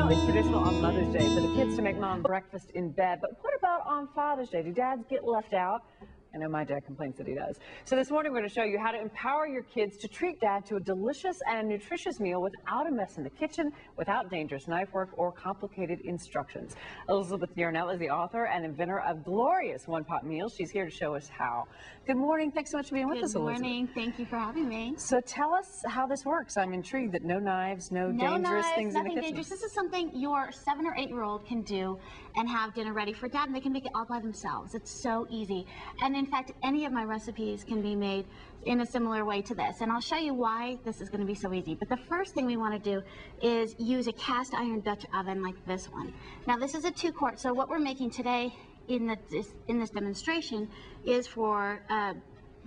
know, it's traditional on Mother's Day for the kids to make mom breakfast in bed. But what about on Father's Day? Do dads get left out? I know my dad complains that he does. So this morning we're going to show you how to empower your kids to treat dad to a delicious and nutritious meal without a mess in the kitchen, without dangerous knife work or complicated instructions. Elizabeth Yarnell is the author and inventor of glorious one-pot meals. She's here to show us how. Good morning. Thanks so much for being with us, Elizabeth. Good morning. Thank you for having me. So tell us how this works. I'm intrigued that no knives, no dangerous things in the kitchen. Dangerous. This is something your 7 or 8-year-old can do and have dinner ready for dad, and they can make it all by themselves. It's so easy. And in fact, any of my recipes can be made in a similar way to this, and I'll show you why this is going to be so easy. But the first thing we want to do is use a cast iron Dutch oven like this one. Now this is a 2-quart, so what we're making today in this demonstration is for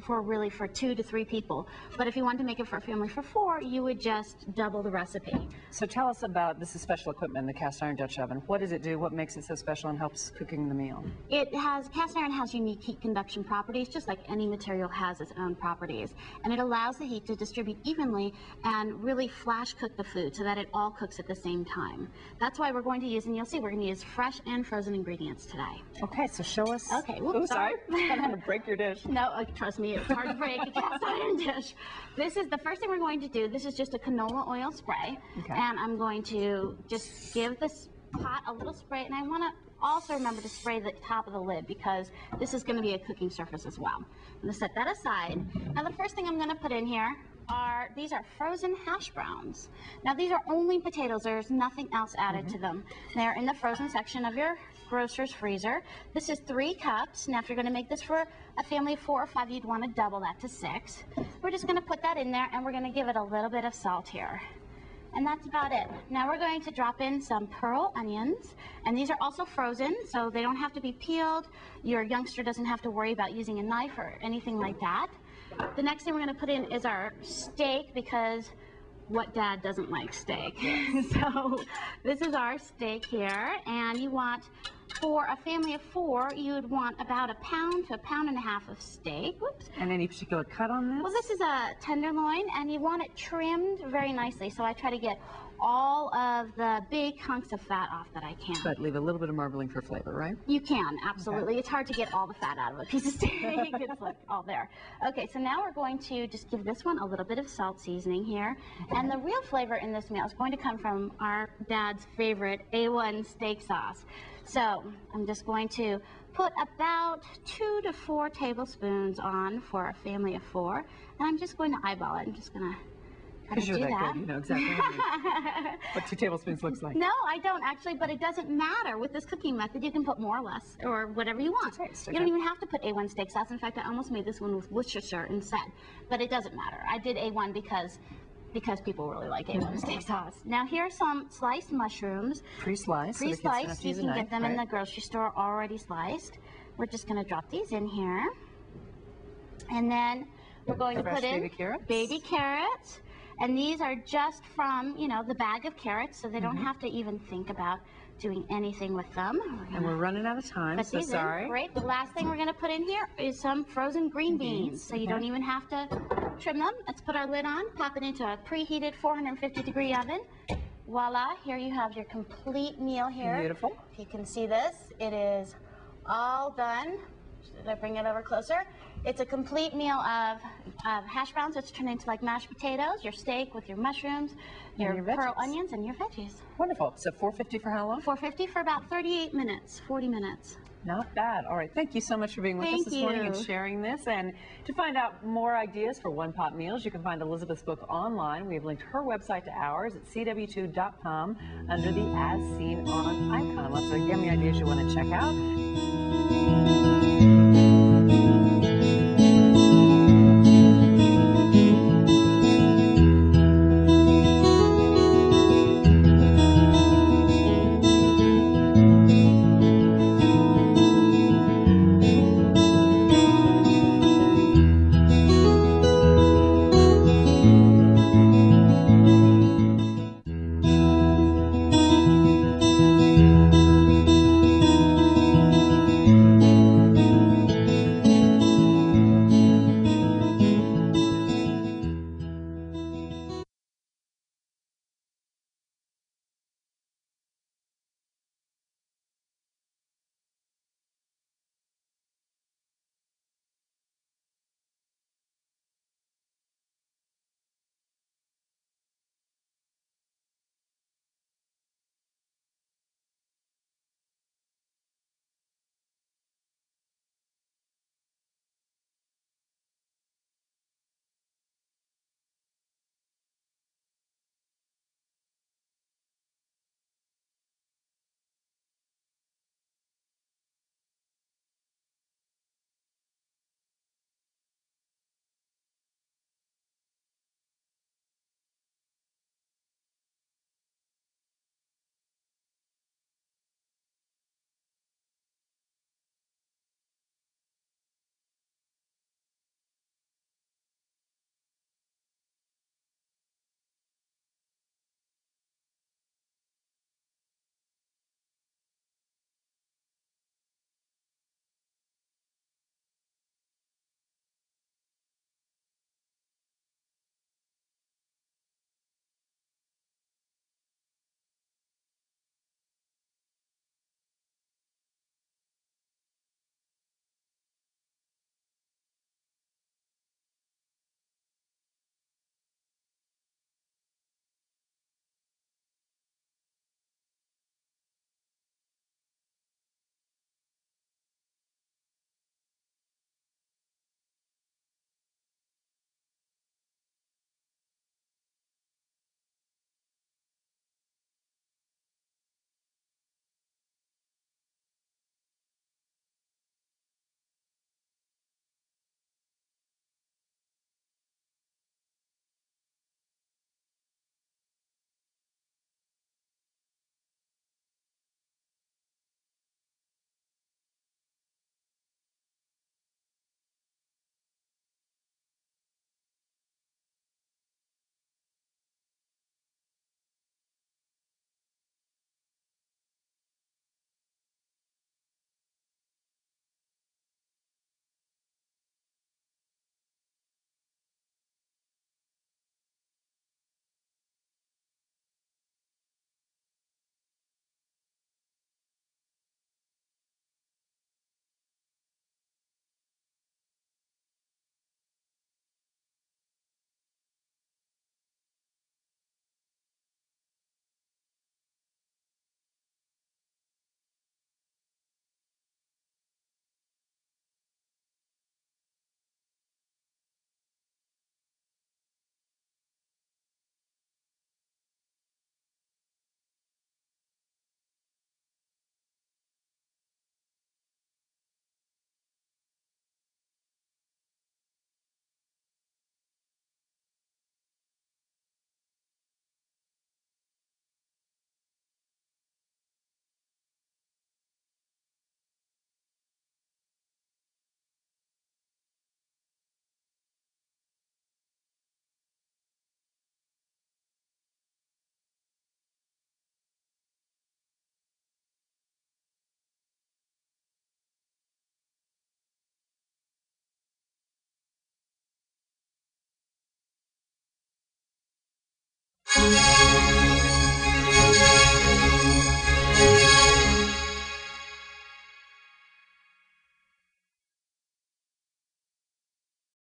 really for 2 to 3 people. But if you wanted to make it for a family for 4, you would just double the recipe. So tell us about, this is special equipment, the cast iron Dutch oven. What does it do? What makes it so special and helps cooking the meal? Cast iron has unique heat conduction properties, just like any material has its own properties. And it allows the heat to distribute evenly and really flash cook the food so that it all cooks at the same time. That's why we're going to use, and you'll see, we're going to use fresh and frozen ingredients today. Okay, so show us. Okay, whoops, sorry. I'm going to break your dish. No, trust me. It's hard to break a cast iron dish. This is the first thing we're going to do. This is just a canola oil spray. Okay. And I'm going to just give this pot a little spray. And I want to also remember to spray the top of the lid because this is going to be a cooking surface as well. I'm going to set that aside. Now the first thing I'm going to put in here these are frozen hash browns. Now these are only potatoes. There's nothing else added to them. They're in the frozen section of your grocer's freezer. This is 3 cups. Now if you're going to make this for a family of 4 or 5, you'd want to double that to 6. We're just going to put that in there and we're going to give it a little bit of salt here. And that's about it. Now we're going to drop in some pearl onions, and these are also frozen, so they don't have to be peeled. Your youngster doesn't have to worry about using a knife or anything like that. The next thing we're going to put in is our steak, because what dad doesn't like steak? So this is our steak here, and you want, for a family of 4, you would want about 1 pound to 1.5 pounds of steak. Whoops. And any particular cut on this? Well, this is a tenderloin, and you want it trimmed very nicely. So I try to get all of the big hunks of fat off that I can. But leave a little bit of marbling for flavor, right? You can, absolutely. Okay. It's hard to get all the fat out of a piece of steak. It's like all there. Okay, so now we're going to just give this one a little bit of salt seasoning here. Okay. And the real flavor in this meal is going to come from our dad's favorite A1 steak sauce. So I'm just going to put about 2 to 4 tablespoons on for a family of 4. And I'm just going to eyeball it. I'm just going to Because you're that good, you know exactly what 2 tablespoons looks like. No, I don't actually, but it doesn't matter. With this cooking method, you can put more or less, or whatever you want. You don't even have to put A1 steak sauce. In fact, I almost made this one with Worcestershire instead, but it doesn't matter. I did A1 because people really like A1 steak sauce. Now here's some sliced mushrooms. Pre-sliced. Pre-sliced. You can get them in the grocery store already sliced. We're just going to drop these in here, and then we're going to put in baby carrots. And these are just from, you know, the bag of carrots, so they don't have to even think about doing anything with them. And we're running out of time, so sorry. Great. The last thing we're going to put in here is some frozen green beans. So you don't even have to trim them. Let's put our lid on, pop it into a preheated 450-degree oven. Voila, here you have your complete meal here. Beautiful. If you can see this, it is all done. Should I bring it over closer? It's a complete meal of hash browns, which turn into like mashed potatoes, your steak with your mushrooms, your pearl onions, and your veggies. Wonderful. So 450 for how long? 450 for about 38 minutes, 40 minutes. Not bad. All right. Thank you so much for being with us this morning and sharing this. And to find out more ideas for one-pot meals, you can find Elizabeth's book online. We have linked her website to ours at cw2.com under the As Seen On icon. Lots of yummy ideas you want to check out.